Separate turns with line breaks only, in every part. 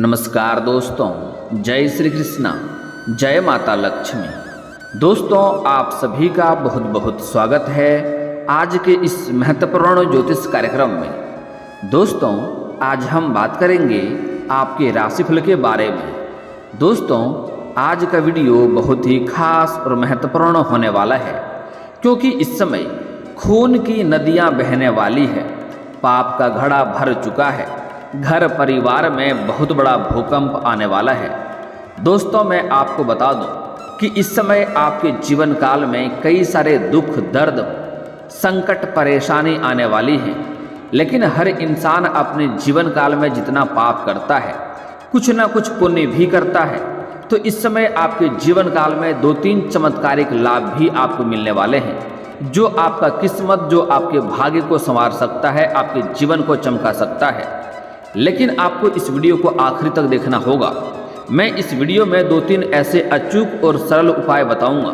नमस्कार दोस्तों, जय श्री कृष्णा, जय माता लक्ष्मी। दोस्तों, आप सभी का बहुत बहुत स्वागत है आज के इस महत्वपूर्ण ज्योतिष कार्यक्रम में। दोस्तों, आज हम बात करेंगे आपके राशिफल के बारे में। दोस्तों, आज का वीडियो बहुत ही खास और महत्वपूर्ण होने वाला है, क्योंकि इस समय खून की नदियां बहने वाली है, पाप का घड़ा भर चुका है, घर परिवार में बहुत बड़ा भूकंप आने वाला है। दोस्तों, मैं आपको बता दूं कि इस समय आपके जीवन काल में कई सारे दुख, दर्द, संकट, परेशानी आने वाली है। लेकिन हर इंसान अपने जीवन काल में जितना पाप करता है, कुछ ना कुछ पुण्य भी करता है। तो इस समय आपके जीवन काल में 2-3 चमत्कारिक लाभ भी आपको मिलने वाले हैं, जो आपका किस्मत, जो आपके भाग्य को संवार सकता है, आपके जीवन को चमका सकता है। लेकिन आपको इस वीडियो को आखिरी तक देखना होगा। मैं इस वीडियो में 2-3 ऐसे अचूक और सरल उपाय बताऊंगा,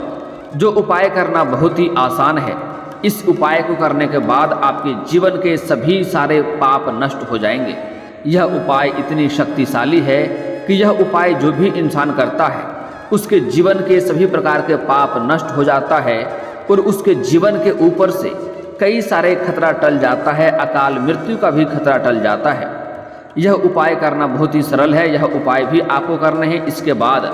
जो उपाय करना बहुत ही आसान है। इस उपाय को करने के बाद आपके जीवन के सभी सारे पाप नष्ट हो जाएंगे। यह उपाय इतनी शक्तिशाली है कि यह उपाय जो भी इंसान करता है, उसके जीवन के सभी प्रकार के पाप नष्ट हो जाता है और उसके जीवन के ऊपर से कई सारे खतरा टल जाता है, अकाल मृत्यु का भी खतरा टल जाता है। यह उपाय करना बहुत ही सरल है। यह उपाय भी आपको करने हैं। इसके बाद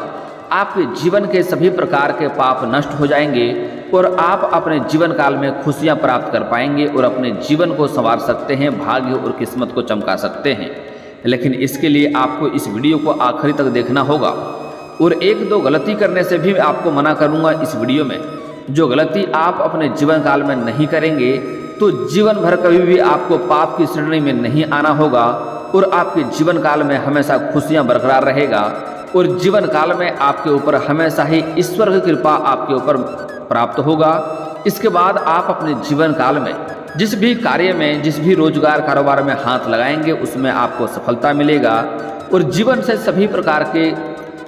आपके जीवन के सभी प्रकार के पाप नष्ट हो जाएंगे और आप अपने जीवन काल में खुशियां प्राप्त कर पाएंगे और अपने जीवन को संवार सकते हैं, भाग्य और किस्मत को चमका सकते हैं। लेकिन इसके लिए आपको इस वीडियो को आखिरी तक देखना होगा और 1-2 गलती करने से भी आपको मना करूंगा इस वीडियो में। जो गलती आप अपने जीवन काल में नहीं करेंगे तो जीवन भर कभी भी आपको पाप की श्रेणी में नहीं आना होगा और आपके जीवन काल में हमेशा खुशियां बरकरार रहेगा और जीवन काल में आपके ऊपर हमेशा ही ईश्वर की कृपा आपके ऊपर प्राप्त होगा। इसके बाद आप अपने जीवन काल में जिस भी कार्य में, जिस भी रोजगार कारोबार में हाथ लगाएंगे, उसमें आपको सफलता मिलेगा और जीवन से सभी प्रकार के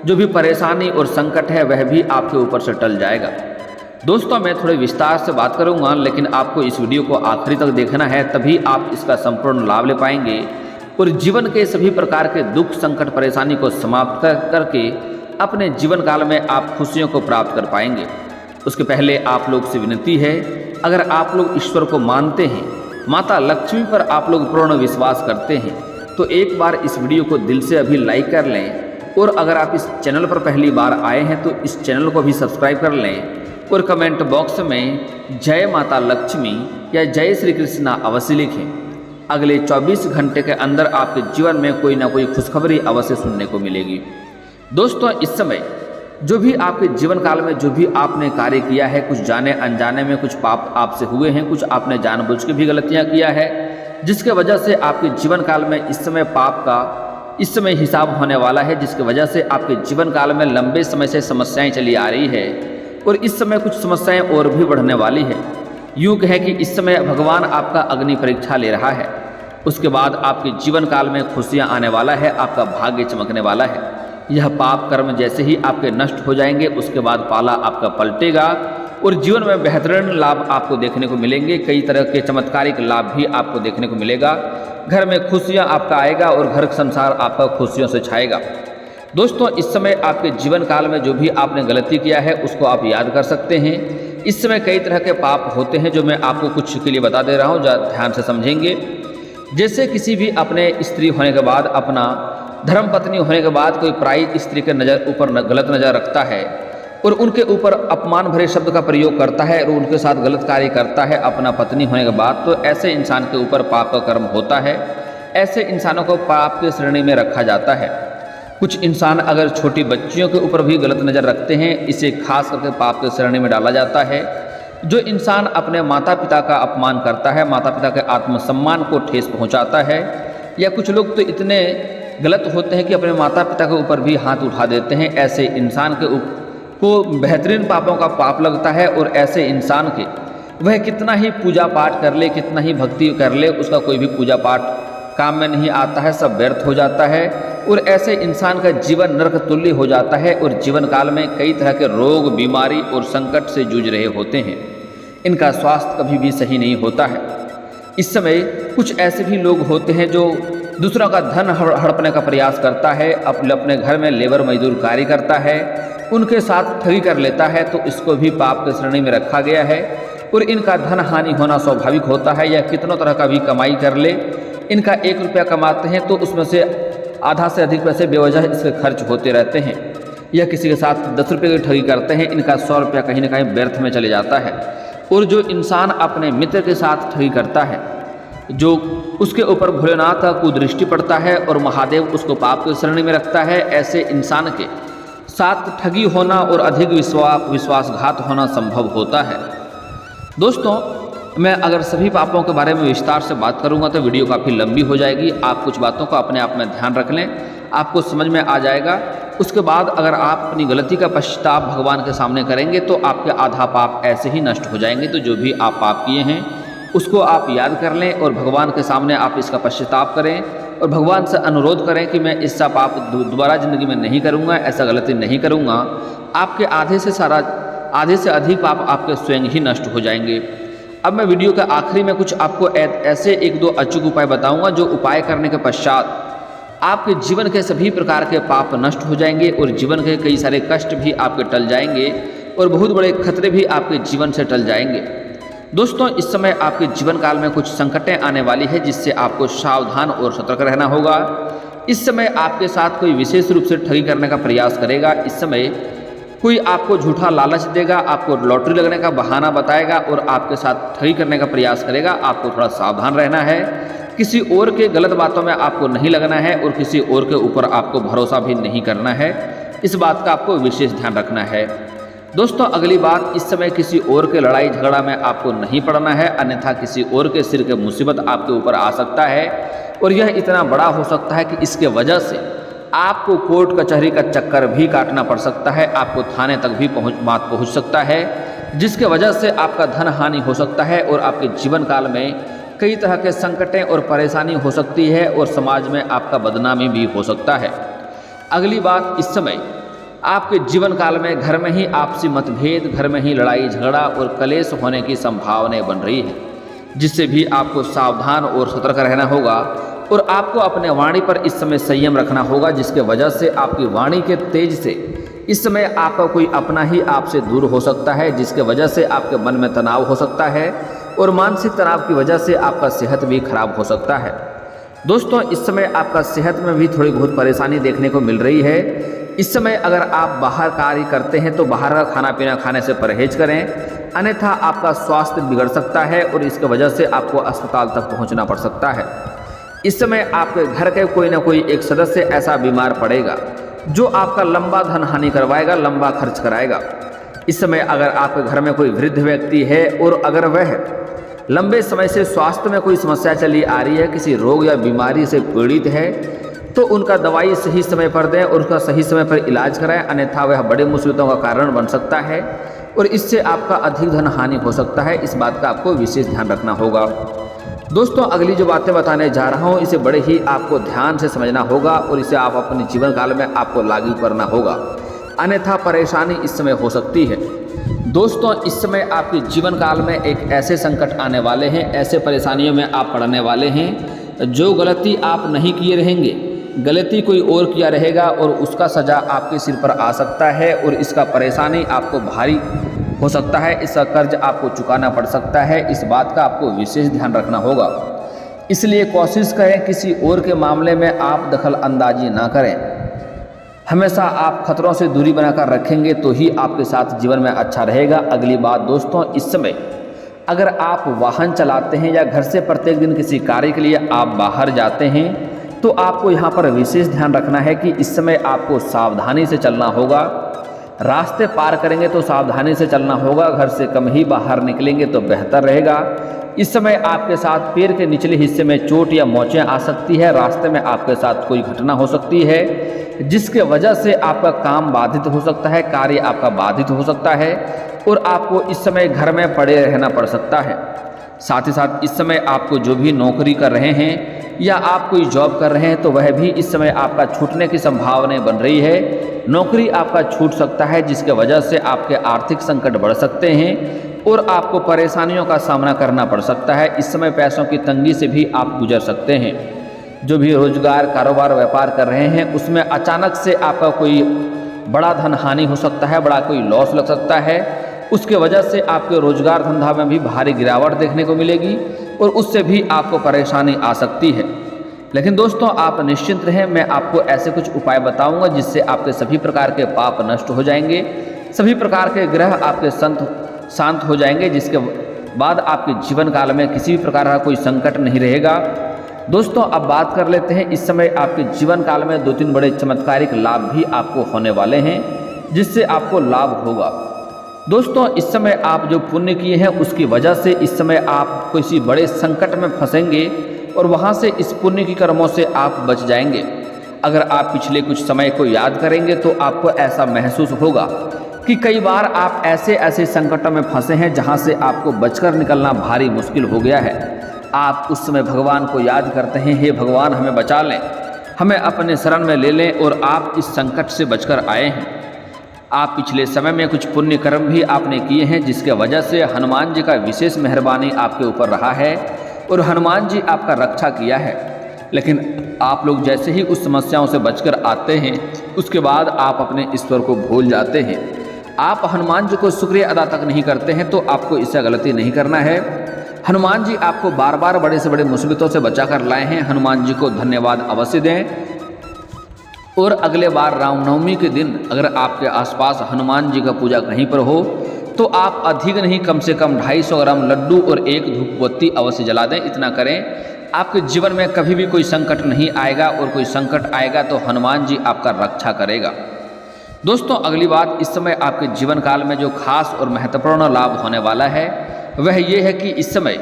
जो भी परेशानी और संकट है वह भी आपके ऊपर से टल जाएगा। दोस्तों, मैं थोड़े विस्तार से बात करूंगा, लेकिन आपको इस वीडियो को आखिरी तक देखना है, तभी आप इसका संपूर्ण लाभ ले पाएंगे और जीवन के सभी प्रकार के दुख, संकट, परेशानी को समाप्त करके अपने जीवन काल में आप खुशियों को प्राप्त कर पाएंगे। उसके पहले आप लोग से विनती है, अगर आप लोग ईश्वर को मानते हैं, माता लक्ष्मी पर आप लोग पूर्ण विश्वास करते हैं, तो एक बार इस वीडियो को दिल से अभी लाइक कर लें और अगर आप इस चैनल पर पहली बार आए हैं तो इस चैनल को भी सब्सक्राइब कर लें और कमेंट बॉक्स में जय माता लक्ष्मी या जय श्री कृष्णा अवश्य लिखें। अगले 24 घंटे के अंदर आपके जीवन में कोई ना कोई खुशखबरी अवश्य सुनने को मिलेगी। दोस्तों, इस समय जो भी आपके जीवन काल में जो भी आपने कार्य किया है, कुछ जाने अनजाने में कुछ पाप आपसे हुए हैं, कुछ आपने जानबूझ के भी गलतियां किया है, जिसके वजह से आपके जीवन काल में इस समय पाप का इस समय हिसाब होने वाला है, जिसकी वजह से आपके जीवन काल में लंबे समय से समस्याएं चली आ रही है और इस समय कुछ समस्याएं और भी बढ़ने वाली है। यूँ कहें कि इस समय भगवान आपका अग्नि परीक्षा ले रहा है। उसके बाद आपके जीवन काल में खुशियां आने वाला है, आपका भाग्य चमकने वाला है। यह पाप कर्म जैसे ही आपके नष्ट हो जाएंगे, उसके बाद पाला आपका पलटेगा और जीवन में बेहतरीन लाभ आपको देखने को मिलेंगे। कई तरह के चमत्कारिक लाभ भी आपको देखने को मिलेगा। घर में खुशियां आपका आएगा और घर संसार आपका खुशियों से छाएगा। दोस्तों, इस समय आपके जीवन काल में जो भी आपने गलती किया है उसको आप याद कर सकते हैं। इस समय कई तरह के पाप होते हैं, जो मैं आपको कुछ के लिए बता दे रहा हूँ, ध्यान से समझेंगे। जैसे किसी भी अपने स्त्री होने के बाद, अपना धर्म पत्नी होने के बाद कोई पराई स्त्री के ऊपर गलत नज़र रखता है और उनके ऊपर अपमान भरे शब्द का प्रयोग करता है और उनके साथ गलत कार्य करता है अपना पत्नी होने के बाद, तो ऐसे इंसान के ऊपर पाप का कर्म होता है। ऐसे इंसानों को पाप की श्रेणी में रखा जाता है। कुछ इंसान अगर छोटी बच्चियों के ऊपर भी गलत नज़र रखते हैं, इसे खास करके पाप की श्रेणी में डाला जाता है। जो इंसान अपने माता पिता का अपमान करता है, माता पिता के आत्मसम्मान को ठेस पहुंचाता है, या कुछ लोग तो इतने गलत होते हैं कि अपने माता पिता के ऊपर भी हाथ उठा देते हैं, ऐसे इंसान को बेहतरीन पापों का पाप लगता है और ऐसे इंसान के वह कितना ही पूजा पाठ कर ले, कितना ही भक्ति कर ले, उसका कोई भी पूजा पाठ काम में नहीं आता है, सब व्यर्थ हो जाता है और ऐसे इंसान का जीवन नरक तुल्य हो जाता है और जीवन काल में कई तरह के रोग, बीमारी और संकट से जूझ रहे होते हैं। इनका स्वास्थ्य कभी भी सही नहीं होता है। इस समय कुछ ऐसे भी लोग होते हैं जो दूसरों का धन हड़पने का प्रयास करता है, अपने घर में लेबर मजदूर कार्य करता है, उनके साथ ठगी कर लेता है, तो इसको भी पाप के श्रेणी में रखा गया है। और इनका धन हानि होना स्वाभाविक होता है। यह कितनों तरह का भी कमाई कर ले, इनका 1 रुपया कमाते हैं तो उसमें से आधा से अधिक पैसे बेवजह इसके खर्च होते रहते हैं। यह किसी के साथ 10 रुपये की ठगी करते हैं, इनका 100 रुपया कहीं ना कहीं व्यर्थ में चले जाता है। और जो इंसान अपने मित्र के साथ ठगी करता है, जो उसके ऊपर भोलेनाथ का कुदृष्टि पड़ता है और महादेव उसको पाप की श्रेणी में रखता है, ऐसे इंसान के साथ ठगी होना और अधिक विश्वासघात होना संभव होता है। दोस्तों, मैं अगर सभी पापों के बारे में विस्तार से बात करूंगा तो वीडियो काफ़ी लंबी हो जाएगी। आप कुछ बातों का अपने आप में ध्यान रख लें, आपको समझ में आ जाएगा। उसके बाद अगर आप अपनी गलती का पश्चाताप भगवान के सामने करेंगे तो आपके आधा पाप ऐसे ही नष्ट हो जाएंगे। तो जो भी आप पाप किए हैं उसको आप याद कर लें और भगवान के सामने आप इसका पश्चाताप करें और भगवान से अनुरोध करें कि मैं इसका पाप दोबारा ज़िंदगी में नहीं करूँगा, ऐसा गलती नहीं करूँगा। आपके आधे से अधिक पाप आपके स्वयं ही नष्ट हो जाएंगे। अब मैं वीडियो के आखिरी में कुछ आपको ऐसे 1-2 अचूक उपाय बताऊंगा, जो उपाय करने के पश्चात आपके जीवन के सभी प्रकार के पाप नष्ट हो जाएंगे और जीवन के कई सारे कष्ट भी आपके टल जाएंगे और बहुत बड़े खतरे भी आपके जीवन से टल जाएंगे। दोस्तों, इस समय आपके जीवन काल में कुछ संकटें आने वाली है, जिससे आपको सावधान और सतर्क रहना होगा। इस समय आपके साथ कोई विशेष रूप से ठगी करने का प्रयास करेगा। इस समय कोई आपको झूठा लालच देगा, आपको लॉटरी लगने का बहाना बताएगा और आपके साथ ठगी करने का प्रयास करेगा। आपको थोड़ा सावधान रहना है। किसी और के गलत बातों में आपको नहीं लगना है और किसी और के ऊपर आपको भरोसा भी नहीं करना है। इस बात का आपको विशेष ध्यान रखना है। दोस्तों, अगली बात, इस समय किसी और के लड़ाई झगड़ा में आपको नहीं पड़ना है, अन्यथा किसी और के सिर के मुसीबत आपके ऊपर आ सकता है और यह इतना बड़ा हो सकता है कि इसके वजह से आपको कोर्ट कचहरी का चक्कर भी काटना पड़ सकता है, आपको थाने तक भी बात पहुंच सकता है, जिसके वजह से आपका धन हानि हो सकता है और आपके जीवन काल में कई तरह के संकटें और परेशानी हो सकती है और समाज में आपका बदनामी भी हो सकता है। अगली बात, इस समय आपके जीवन काल में घर में ही आपसी मतभेद, घर में ही लड़ाई झगड़ा और कलेश होने की संभावनाएं बन रही है, जिससे भी आपको सावधान और सतर्क रहना होगा और आपको अपने वाणी पर इस समय संयम रखना होगा, जिसके वजह से आपकी वाणी के तेज से इस समय आपका कोई अपना ही आपसे दूर हो सकता है, जिसके वजह से आपके मन में तनाव हो सकता है और मानसिक तनाव की वजह से आपका सेहत भी खराब हो सकता है। दोस्तों, इस समय आपका सेहत में भी थोड़ी बहुत परेशानी देखने को मिल रही है। इस समय अगर आप बाहर कार्य करते हैं तो बाहर का खाना पीना खाने से परहेज करें, अन्यथा आपका स्वास्थ्य बिगड़ सकता है और इसकी वजह से आपको अस्पताल तक पहुंचना पड़ सकता है। इस समय आपके घर के कोई ना कोई एक सदस्य ऐसा बीमार पड़ेगा जो आपका लंबा धन हानि करवाएगा, लंबा खर्च कराएगा। इस समय अगर आपके घर में कोई वृद्ध व्यक्ति है और अगर वह लंबे समय से स्वास्थ्य में कोई समस्या चली आ रही है, किसी रोग या बीमारी से पीड़ित है, तो उनका दवाई सही समय पर दें और उसका सही समय पर इलाज कराएं, अन्यथा वह बड़े मुसीबतों का कारण बन सकता है और इससे आपका अधिक धन हानि हो सकता है। इस बात का आपको विशेष ध्यान रखना होगा। दोस्तों, अगली जो बातें बताने जा रहा हूँ, इसे बड़े ही आपको ध्यान से समझना होगा और इसे आप अपने जीवन काल में आपको लागू करना होगा, अन्यथा परेशानी इस समय हो सकती है। दोस्तों, इस समय आपके जीवन काल में एक ऐसे संकट आने वाले हैं, ऐसे परेशानियों में आप पड़ने वाले हैं, जो गलती आप नहीं किए रहेंगे, गलती कोई और किया रहेगा और उसका सजा आपके सिर पर आ सकता है और इसका परेशानी आपको भारी हो सकता है, इसका कर्ज आपको चुकाना पड़ सकता है। इस बात का आपको विशेष ध्यान रखना होगा। इसलिए कोशिश करें किसी और के मामले में आप दखल अंदाजी ना करें। हमेशा आप खतरों से दूरी बनाकर रखेंगे तो ही आपके साथ जीवन में अच्छा रहेगा। अगली बात दोस्तों, इस समय अगर आप वाहन चलाते हैं या घर से प्रत्येक दिन किसी कार्य के लिए आप बाहर जाते हैं तो आपको यहाँ पर विशेष ध्यान रखना है कि इस समय आपको सावधानी से चलना होगा। रास्ते पार करेंगे तो सावधानी से चलना होगा, घर से कम ही बाहर निकलेंगे तो बेहतर रहेगा। इस समय आपके साथ पैर के निचले हिस्से में चोट या मोचें आ सकती है, रास्ते में आपके साथ कोई घटना हो सकती है जिसके वजह से आपका काम बाधित हो सकता है, कार्य आपका बाधित हो सकता है और आपको इस समय घर में पड़े रहना पड़ सकता है। साथ ही साथ इस समय आपको जो भी नौकरी कर रहे हैं या आप कोई जॉब कर रहे हैं तो वह भी इस समय आपका छूटने की संभावना बन रही है। नौकरी आपका छूट सकता है जिसके वजह से आपके आर्थिक संकट बढ़ सकते हैं और आपको परेशानियों का सामना करना पड़ सकता है। इस समय पैसों की तंगी से भी आप गुजर सकते हैं। जो भी रोजगार कारोबार व्यापार कर रहे हैं उसमें अचानक से आपका कोई बड़ा धन हानि हो सकता है, बड़ा कोई लॉस लग सकता है। उसके वजह से आपके रोजगार धंधा में भी भारी गिरावट देखने को मिलेगी और उससे भी आपको परेशानी आ सकती है। लेकिन दोस्तों आप निश्चिंत रहें, मैं आपको ऐसे कुछ उपाय बताऊंगा जिससे आपके सभी प्रकार के पाप नष्ट हो जाएंगे, सभी प्रकार के ग्रह आपके शांत हो जाएंगे, जिसके बाद आपके जीवन काल में किसी भी प्रकार का कोई संकट नहीं रहेगा। दोस्तों अब बात कर लेते हैं, इस समय आपके जीवन काल में 2-3 बड़े चमत्कारिक लाभ भी आपको होने वाले हैं जिससे आपको लाभ होगा। दोस्तों इस समय आप जो पुण्य किए हैं उसकी वजह से इस समय आप किसी बड़े संकट में फंसेंगे और वहाँ से इस पुण्य की कर्मों से आप बच जाएंगे। अगर आप पिछले कुछ समय को याद करेंगे तो आपको ऐसा महसूस होगा कि कई बार आप ऐसे संकटों में फंसे हैं जहाँ से आपको बचकर निकलना भारी मुश्किल हो गया है। आप उस समय भगवान को याद करते हैं, हे भगवान हमें बचा लें, हमें अपने शरण में ले लें, और आप इस संकट से बचकर आए हैं। आप पिछले समय में कुछ पुण्य कर्म भी आपने किए हैं जिसके वजह से हनुमान जी का विशेष मेहरबानी आपके ऊपर रहा है और हनुमान जी आपका रक्षा किया है। लेकिन आप लोग जैसे ही उस समस्याओं से बचकर आते हैं उसके बाद आप अपने ईश्वर को भूल जाते हैं। आप हनुमान जी को शुक्रिया अदा तक नहीं करते हैं, तो आपको इससे गलती नहीं करना है। हनुमान जी आपको बार बार बड़े से बड़े मुसीबतों से बचा कर लाए हैं, हनुमान जी को धन्यवाद अवश्य दें। और अगले बार रामनवमी के दिन अगर आपके आसपास हनुमान जी का पूजा कहीं पर हो तो आप अधिक नहीं कम से कम 250 ग्राम लड्डू और 1 धूपबत्ती अवश्य जला दें। इतना करें, आपके जीवन में कभी भी कोई संकट नहीं आएगा, और कोई संकट आएगा तो हनुमान जी आपका रक्षा करेगा। दोस्तों अगली बात, इस समय आपके जीवन काल में जो खास और महत्वपूर्ण लाभ होने वाला है वह ये है कि इस समय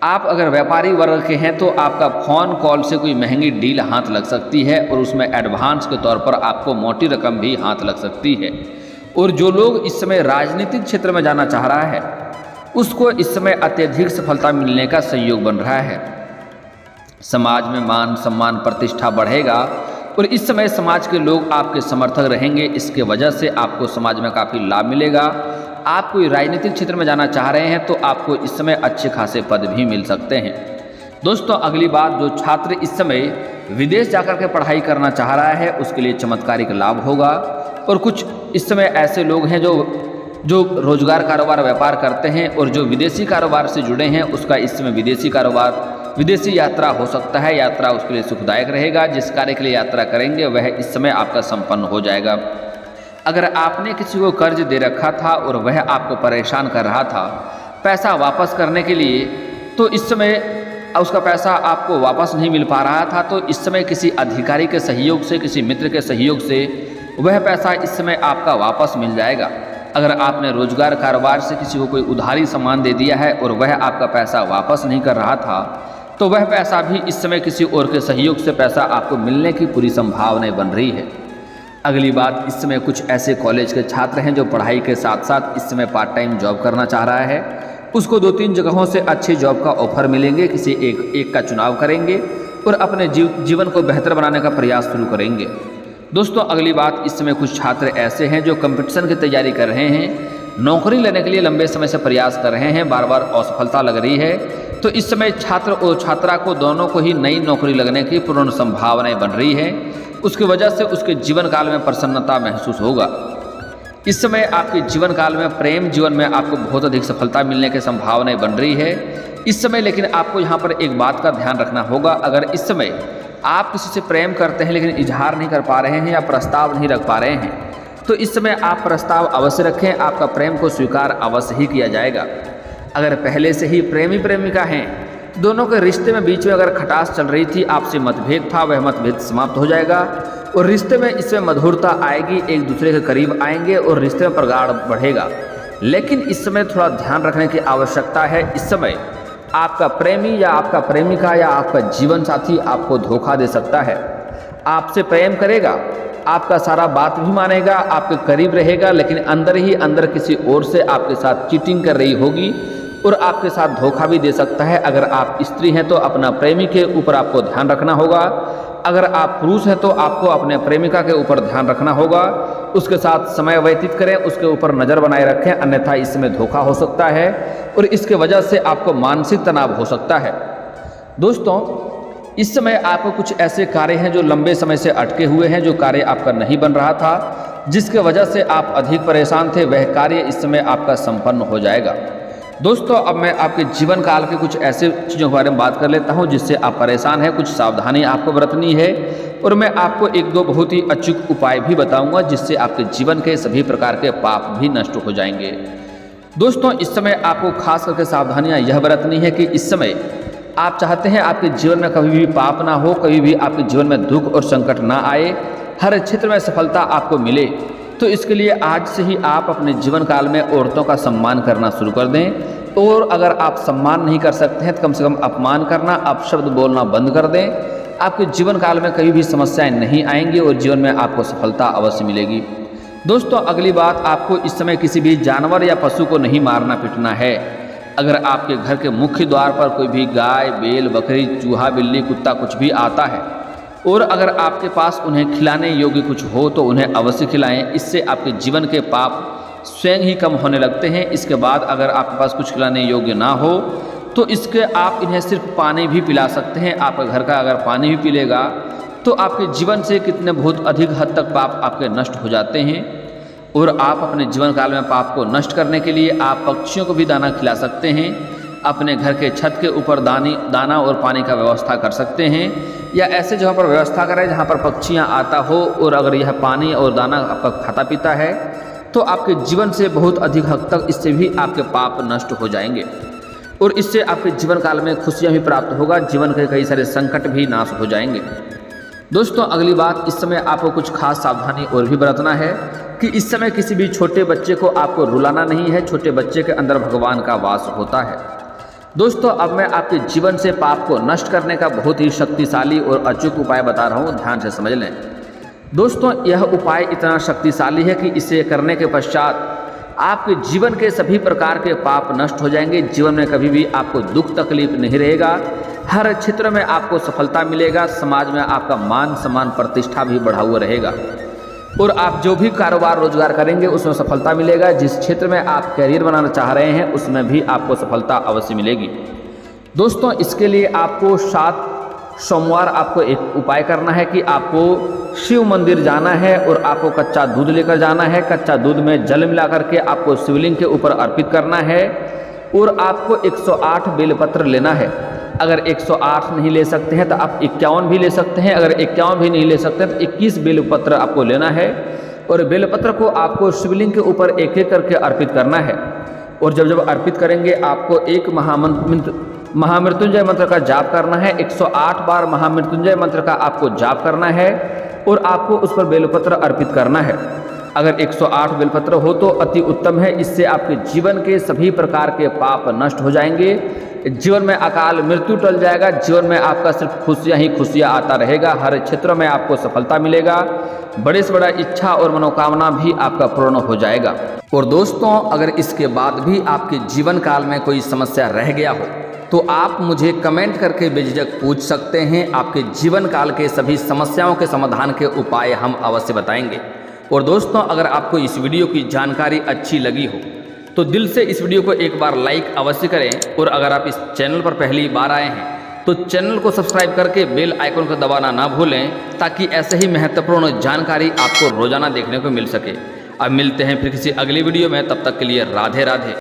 आप अगर व्यापारी वर्ग के हैं तो आपका फ़ोन कॉल से कोई महंगी डील हाथ लग सकती है और उसमें एडवांस के तौर पर आपको मोटी रकम भी हाथ लग सकती है। और जो लोग इस समय राजनीतिक क्षेत्र में जाना चाह रहा है उसको इस समय अत्यधिक सफलता मिलने का संयोग बन रहा है। समाज में मान सम्मान प्रतिष्ठा बढ़ेगा और इस समय समाज के लोग आपके समर्थक रहेंगे। इसके वजह से आपको समाज में काफ़ी लाभ मिलेगा। आप कोई राजनीतिक क्षेत्र में जाना चाह रहे हैं तो आपको इस समय अच्छे खासे पद भी मिल सकते हैं। दोस्तों अगली बात, जो छात्र इस समय विदेश जाकर के पढ़ाई करना चाह रहा है उसके लिए चमत्कारिक लाभ होगा। और कुछ इस समय ऐसे लोग हैं जो रोजगार कारोबार व्यापार करते हैं और जो विदेशी कारोबार से जुड़े हैं उसका इस समय विदेशी यात्रा हो सकता है। यात्रा उसके लिए सुखदायक रहेगा। जिस कार्य के लिए यात्रा करेंगे वह इस समय आपका संपन्न हो जाएगा। अगर आपने किसी को कर्ज दे रखा था और वह आपको परेशान कर रहा था पैसा वापस करने के लिए, तो इस समय उसका पैसा आपको वापस नहीं मिल पा रहा था, तो इस समय किसी अधिकारी के सहयोग से, किसी मित्र के सहयोग से वह पैसा इस समय आपका वापस मिल जाएगा। अगर आपने रोजगार कारोबार से किसी को कोई उधारी सामान दे दिया है और वह आपका पैसा वापस नहीं कर रहा था, तो वह पैसा भी इस समय किसी और के सहयोग से पैसा आपको मिलने की पूरी संभावनाएं बन रही है। अगली बात, इस समय कुछ ऐसे कॉलेज के छात्र हैं जो पढ़ाई के साथ साथ इस समय पार्ट टाइम जॉब करना चाह रहा है। उसको 2-3 जगहों से अच्छी जॉब का ऑफर मिलेंगे। किसी एक का चुनाव करेंगे और अपने जीवन को बेहतर बनाने का प्रयास शुरू करेंगे। दोस्तों अगली बात, इस समय कुछ छात्र ऐसे हैं जो कंपटीशन की तैयारी कर रहे हैं, नौकरी लेने के लिए लंबे समय से प्रयास कर रहे हैं, बार बार असफलता लग रही है। तो इस समय छात्र और छात्रा को दोनों को ही नई नौकरी लगने की पूर्ण संभावनाएं बन रही है। उसकी वजह से उसके जीवन काल में प्रसन्नता महसूस होगा। इस समय आपके जीवन काल में प्रेम जीवन में आपको बहुत अधिक सफलता मिलने की संभावनाएं बन रही है इस समय। लेकिन आपको यहाँ पर एक बात का ध्यान रखना होगा, अगर इस समय आप किसी से प्रेम करते हैं लेकिन इजहार नहीं कर पा रहे हैं या प्रस्ताव नहीं रख पा रहे हैं, तो इस समय आप प्रस्ताव अवश्य रखें, आपका प्रेम को स्वीकार अवश्य ही किया जाएगा। अगर पहले से ही प्रेमी प्रेमिका हैं, दोनों के रिश्ते में बीच में अगर खटास चल रही थी, आपसे मतभेद था, वह मतभेद समाप्त हो जाएगा और रिश्ते में इसमें मधुरता आएगी, एक दूसरे के करीब आएंगे और रिश्ते में प्रगाढ़ बढ़ेगा। लेकिन इस समय थोड़ा ध्यान रखने की आवश्यकता है। इस समय आपका प्रेमी या आपका प्रेमिका या आपका जीवन साथी आपको धोखा दे सकता है। आपसे प्रेम करेगा, आपका सारा बात भी मानेगा, आपके करीब रहेगा, लेकिन अंदर ही अंदर किसी और से आपके साथ चीटिंग कर रही होगी और आपके साथ धोखा भी दे सकता है। अगर आप स्त्री हैं तो अपना प्रेमी के ऊपर आपको ध्यान रखना होगा। अगर आप पुरुष हैं तो आपको अपने प्रेमिका के ऊपर ध्यान रखना होगा, उसके साथ समय व्यतीत करें, उसके ऊपर नज़र बनाए रखें, अन्यथा इसमें धोखा हो सकता है और इसके वजह से आपको मानसिक तनाव हो सकता है। दोस्तों इस समय आपको कुछ ऐसे कार्य हैं जो लंबे समय से अटके हुए हैं, जो कार्य आपका नहीं बन रहा था, जिसके वजह से आप अधिक परेशान थे, वह कार्य इस समय आपका संपन्न हो जाएगा। दोस्तों, अब मैं आपके जीवन काल के कुछ ऐसे चीज़ों के बारे में बात कर लेता हूं जिससे आप परेशान हैं। कुछ सावधानी आपको बरतनी है और मैं आपको एक दो बहुत ही अचूक उपाय भी बताऊंगा जिससे आपके जीवन के सभी प्रकार के पाप भी नष्ट हो जाएंगे। दोस्तों, इस समय आपको खास करके सावधानियां यह बरतनी है कि इस समय आप चाहते हैं आपके जीवन में कभी भी पाप ना हो, कभी भी आपके जीवन में दुख और संकट ना आए, हर क्षेत्र में सफलता आपको मिले। तो इसके लिए आज से ही आप अपने जीवन काल में औरतों का सम्मान करना शुरू कर दें। और अगर आप सम्मान नहीं कर सकते हैं तो कम से कम अपमान करना, अपशब्द बोलना बंद कर दें। आपके जीवन काल में कभी भी समस्याएं नहीं आएंगी और जीवन में आपको सफलता अवश्य मिलेगी। दोस्तों, अगली बात, आपको इस समय किसी भी जानवर या पशु को नहीं मारना पीटना है। अगर आपके घर के मुख्य द्वार पर कोई भी गाय, बैल, बकरी, चूहा, बिल्ली, कुत्ता कुछ भी आता है और अगर आपके पास उन्हें खिलाने योग्य कुछ हो तो उन्हें अवश्य खिलाएं। इससे आपके जीवन के पाप स्वयं ही कम होने लगते हैं। इसके बाद अगर आपके पास कुछ खिलाने योग्य ना हो तो इसके आप इन्हें सिर्फ पानी भी पिला सकते हैं। आपका घर का अगर पानी भी पी लेगा तो आपके जीवन से कितने बहुत अधिक हद तक पाप आपके नष्ट हो जाते हैं। और आप अपने जीवन काल में पाप को नष्ट करने के लिए आप पक्षियों को भी दाना खिला सकते हैं। अपने घर के छत के ऊपर दाना और पानी का व्यवस्था कर सकते हैं, या ऐसे जगह पर व्यवस्था करें जहाँ पर पक्षियाँ आता हो और अगर यह पानी और दाना आपका खाता पीता है तो आपके जीवन से बहुत अधिक हद तक इससे भी आपके पाप नष्ट हो जाएंगे और इससे आपके जीवन काल में खुशियाँ भी प्राप्त होगा। जीवन के कई सारे संकट भी नाश हो जाएंगे। दोस्तों, अगली बात, इस समय आपको कुछ खास सावधानी और भी बरतना है कि इस समय किसी भी छोटे बच्चे को आपको रुलाना नहीं है। छोटे बच्चे के अंदर भगवान का वास होता है। दोस्तों, अब मैं आपके जीवन से पाप को नष्ट करने का बहुत ही शक्तिशाली और अचूक उपाय बता रहा हूँ, ध्यान से समझ लें। दोस्तों, यह उपाय इतना शक्तिशाली है कि इसे करने के पश्चात आपके जीवन के सभी प्रकार के पाप नष्ट हो जाएंगे। जीवन में कभी भी आपको दुख तकलीफ नहीं रहेगा। हर क्षेत्र में आपको सफलता मिलेगा। समाज में आपका मान सम्मान प्रतिष्ठा भी बढ़ा हुआ रहेगा और आप जो भी कारोबार रोजगार करेंगे उसमें सफलता मिलेगा। जिस क्षेत्र में आप कैरियर बनाना चाह रहे हैं उसमें भी आपको सफलता अवश्य मिलेगी। दोस्तों, इसके लिए आपको 7 सोमवार आपको एक उपाय करना है कि आपको शिव मंदिर जाना है और आपको कच्चा दूध लेकर जाना है। कच्चा दूध में जल मिला करके आपको शिवलिंग के ऊपर अर्पित करना है और आपको 108 बेलपत्र लेना है। अगर 108 नहीं ले सकते हैं तो आप 51 भी ले सकते हैं। अगर 51 भी नहीं ले सकते तो 21 बेलपत्र आपको लेना है और बेलपत्र को आपको शिवलिंग के ऊपर एक एक करके अर्पित करना है। और जब जब अर्पित करेंगे आपको एक महामृत्युंजय मंत्र का जाप करना है। 108 बार महामृत्युंजय मंत्र का आपको जाप करना है और आपको उस पर बेलपत्र अर्पित करना है। अगर 108 बेलपत्र हो तो अति उत्तम है। इससे आपके जीवन के सभी प्रकार के पाप नष्ट हो जाएंगे। जीवन में अकाल मृत्यु टल जाएगा। जीवन में आपका सिर्फ खुशियाँ ही खुशियाँ आता रहेगा। हर क्षेत्र में आपको सफलता मिलेगा। बड़े से बड़ा इच्छा और मनोकामना भी आपका पूर्ण हो जाएगा। और दोस्तों, अगर इसके बाद भी आपके जीवन काल में कोई समस्या रह गया हो तो आप मुझे कमेंट करके बेझिझक पूछ सकते हैं। आपके जीवन काल के सभी समस्याओं के समाधान के उपाय हम अवश्य बताएंगे। और दोस्तों, अगर आपको इस वीडियो की जानकारी अच्छी लगी हो तो दिल से इस वीडियो को एक बार लाइक अवश्य करें। और अगर आप इस चैनल पर पहली बार आए हैं तो चैनल को सब्सक्राइब करके बेल आइकन को दबाना ना भूलें ताकि ऐसे ही महत्वपूर्ण जानकारी आपको रोजाना देखने को मिल सके। अब मिलते हैं फिर किसी अगली वीडियो में, तब तक के लिए राधे राधे।